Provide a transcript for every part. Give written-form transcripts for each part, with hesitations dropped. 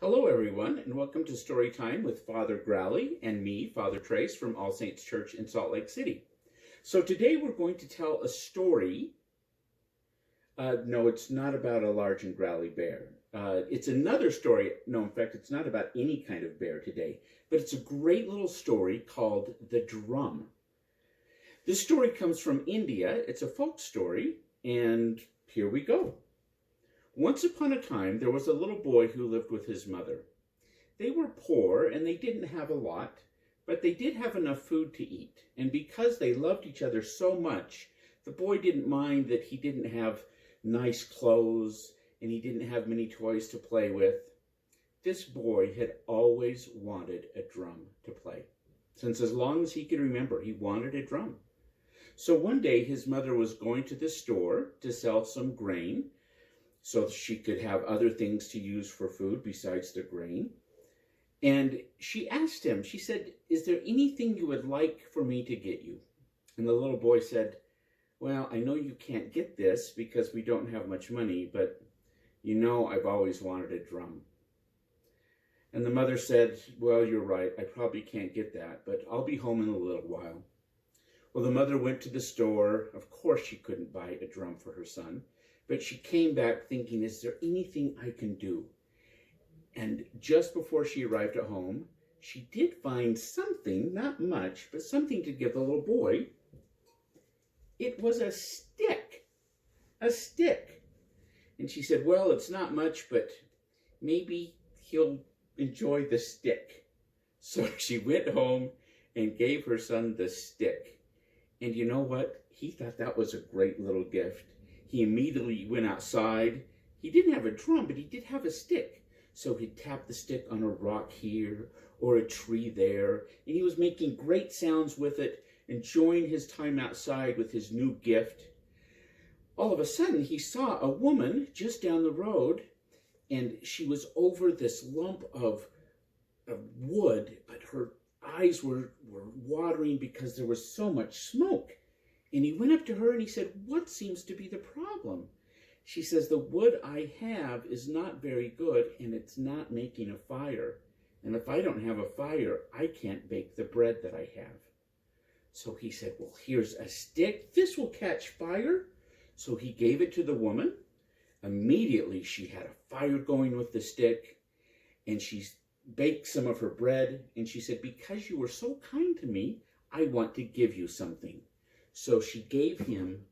Hello, everyone, and welcome to Storytime with Father Growley and me, Father Trace, from All Saints Church in Salt Lake City. So today we're going to tell a story. No, it's not about a large and growly bear. It's another story. No, in fact, it's not about any kind of bear today, but it's a great little story called The Drum. This story comes from India. It's a folk story, and here we go. Once upon a time, there was a little boy who lived with his mother. They were poor and they didn't have a lot, but they did have enough food to eat. And because they loved each other so much, the boy didn't mind that he didn't have nice clothes and he didn't have many toys to play with. This boy had always wanted a drum to play. Since as long as he could remember, he wanted a drum. So one day his mother was going to the store to sell some grain, so she could have other things to use for food besides the grain. And she asked him, she said, "Is there anything you would like for me to get you?" And the little boy said, "Well, I know you can't get this because we don't have much money, but you know I've always wanted a drum." And the mother said, "Well, you're right, I probably can't get that, but I'll be home in a little while." Well, the mother went to the store. Of course she couldn't buy a drum for her son. But she came back thinking, is there anything I can do? And just before she arrived at home, she did find something, not much, but something to give the little boy. It was a stick. A stick. And she said, well, it's not much, but maybe he'll enjoy the stick. So she went home and gave her son the stick. And you know what? He thought that was a great little gift. He immediately went outside. He didn't have a drum, but he did have a stick. So he'd tap the stick on a rock here or a tree there. And he was making great sounds with it, enjoying his time outside with his new gift. All of a sudden, he saw a woman just down the road, and she was over this lump of wood, but her eyes were watering because there was so much smoke. And he went up to her and he said, "What seems to be the problem?" She says, "The wood I have is not very good and it's not making a fire. And if I don't have a fire, I can't bake the bread that I have." So he said, "Well, here's a stick. This will catch fire." So he gave it to the woman. Immediately she had a fire going with the stick, and she baked some of her bread. And she said, "Because you were so kind to me, I want to give you something." So she gave him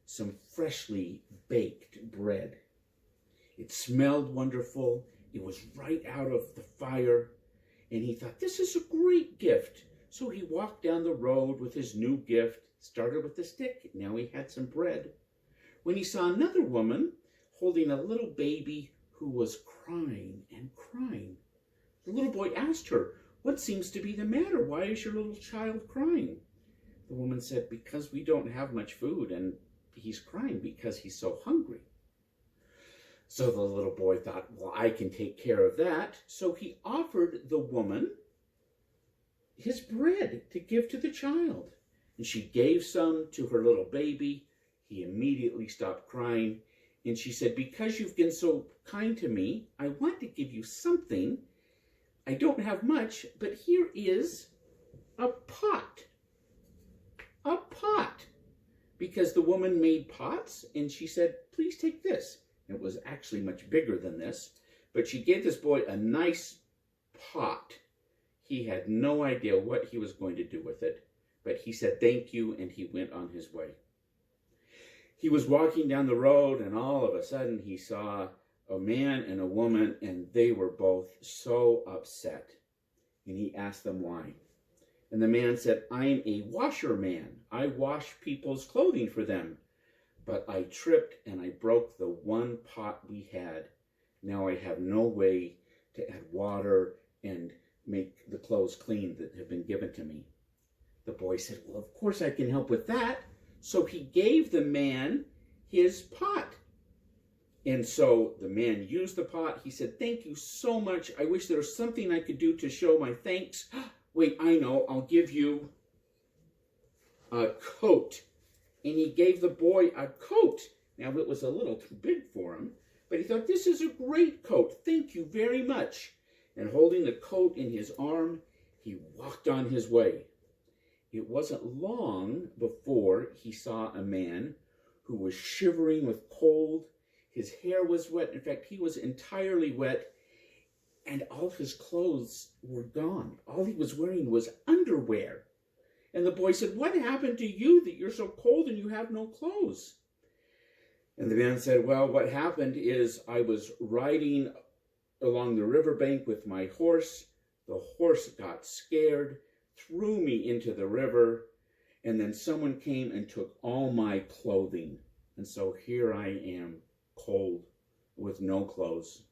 some freshly baked bread. It smelled wonderful. It was right out of the fire. And he thought, this is a great gift. So he walked down the road with his new gift, started with the stick. Now he had some bread. When he saw another woman holding a little baby who was crying and crying, the little boy asked her, "What seems to be the matter? Why is your little child crying?" The woman said, "Because we don't have much food, and he's crying because he's so hungry." So the little boy thought, well, I can take care of that. So he offered the woman his bread to give to the child. And she gave some to her little baby. He immediately stopped crying. And she said, "Because you've been so kind to me, I want to give you something. I don't have much, but here is a pot." A pot. Because the woman made pots, and she said, "Please take this." It was actually much bigger than this, but she gave this boy a nice pot. He had no idea what he was going to do with it, but he said thank you, and he went on his way. He was walking down the road, and all of a sudden he saw a man and a woman, and they were both so upset. And he asked them why. And the man said, "I'm a washerman. I wash people's clothing for them. But I tripped and I broke the one pot we had. Now I have no way to add water and make the clothes clean that have been given to me." The boy said, "Well, of course I can help with that." So he gave the man his pot. And so the man used the pot. He said, "Thank you so much. I wish there was something I could do to show my thanks. Wait, I know, I'll give you a coat." And he gave the boy a coat. Now, it was a little too big for him, But he thought, this is a great coat. Thank you very much. And holding the coat in his arm, he walked on his way. It wasn't long before he saw a man who was shivering with cold. His hair was wet. In fact, he was entirely wet, and all his clothes were gone. All he was wearing was underwear. And the boy said, what happened to you that you're so cold and you have no clothes? And the man said, well, what happened is I was riding along the riverbank with my horse. The horse got scared, threw me into the river, and then someone came and took all my clothing. And so here I am, cold, with no clothes.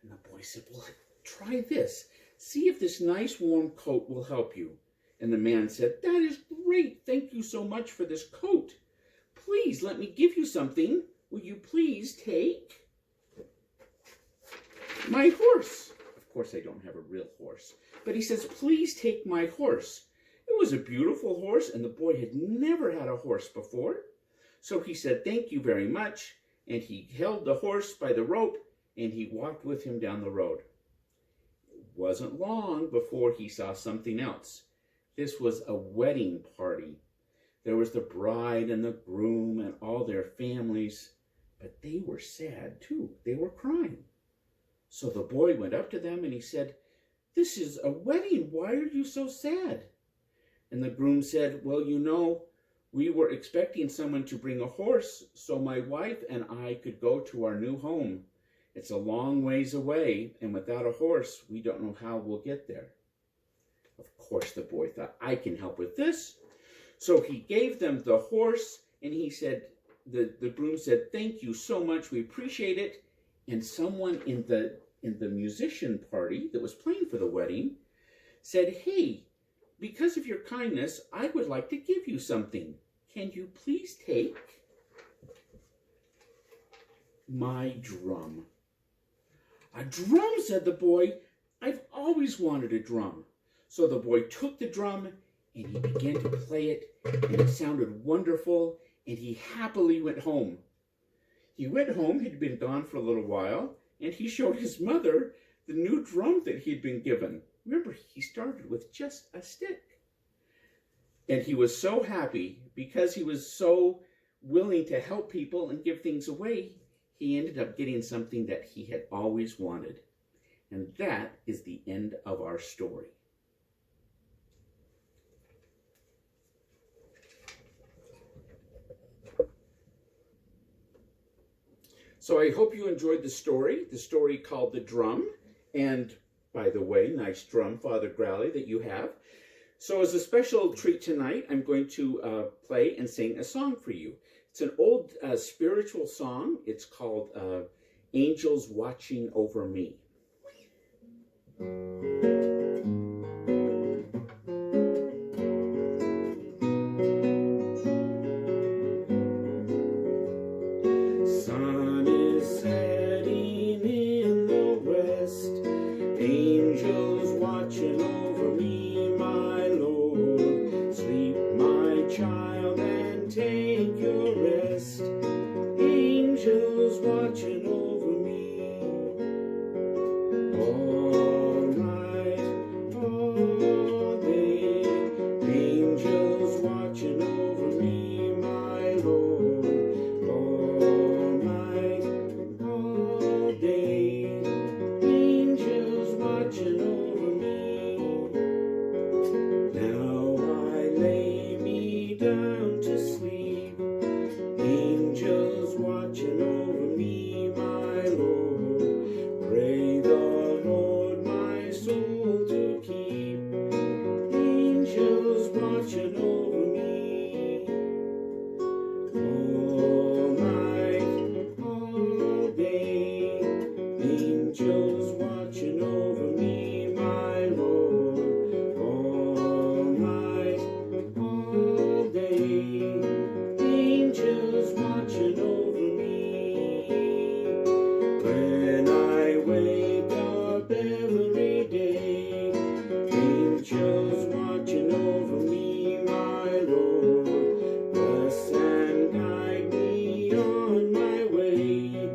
And the boy said, well, try this. See if this nice warm coat will help you. And the man said, that is great. Thank you so much for this coat. Please let me give you something. Will you please take my horse? Of course, I don't have a real horse. But he says, please take my horse. It was a beautiful horse, and the boy had never had a horse before. So he said, thank you very much. And he held the horse by the rope, and he walked with him down the road. It wasn't long before he saw something else. This was a wedding party. There was the bride and the groom and all their families, but they were sad too. They were crying. So the boy went up to them and he said, this is a wedding. Why are you so sad? And the groom said, well, you know, we were expecting someone to bring a horse so my wife and I could go to our new home. It's a long ways away, and without a horse, we don't know how we'll get there. Of course, the boy thought, I can help with this. So he gave them the horse, and he said, the groom said, thank you so much, we appreciate it. And someone in the musician party that was playing for the wedding said, hey, because of your kindness, I would like to give you something. Can you please take my drum? A drum, said the boy. I've always wanted a drum. So the boy took the drum and he began to play it, and it sounded wonderful, and he happily went home. He went home, he'd been gone for a little while, and he showed his mother the new drum that he'd been given. Remember, he started with just a stick. And he was so happy because he was so willing to help people and give things away, he ended up getting something that he had always wanted. And that is the end of our story. So I hope you enjoyed the story called The Drum. And by the way, nice drum, Father Growley, that you have. So as a special treat tonight, I'm going to play and sing a song for you. It's an old spiritual song. It's called Angels Watching Over Me. Sun is setting in the west, angels watching over me, my Lord. Sleep, my child, and take your rest. Angels watching over me. All night, all day, angels watching over me, my Lord. All night, all day, angels watching over me. Now I lay me down to sleep, angels watching over me, my Lord. Pray the Lord my soul to keep, angels watching over me. All night, all day, angels watching over me, my Lord. All night, all day, angels watching over me. When I wake up every day, angels watching over me, my Lord. Bless and guide me on my way,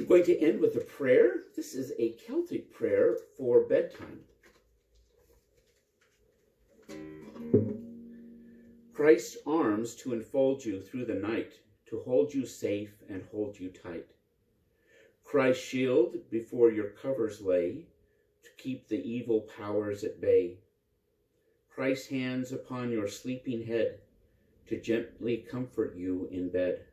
going to end with a prayer. This is a Celtic prayer for bedtime. Christ's arms to enfold you through the night, to hold you safe and hold you tight. Christ's shield before your covers lay, to keep the evil powers at bay. Christ's hands upon your sleeping head, to gently comfort you in bed.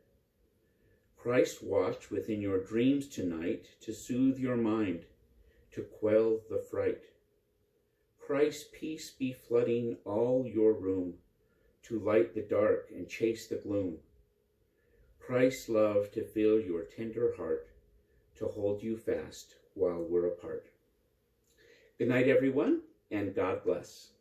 Christ watch within your dreams tonight, to soothe your mind, to quell the fright. Christ's peace be flooding all your room, to light the dark and chase the gloom. Christ's love to fill your tender heart, to hold you fast while we're apart. Good night, everyone, and God bless.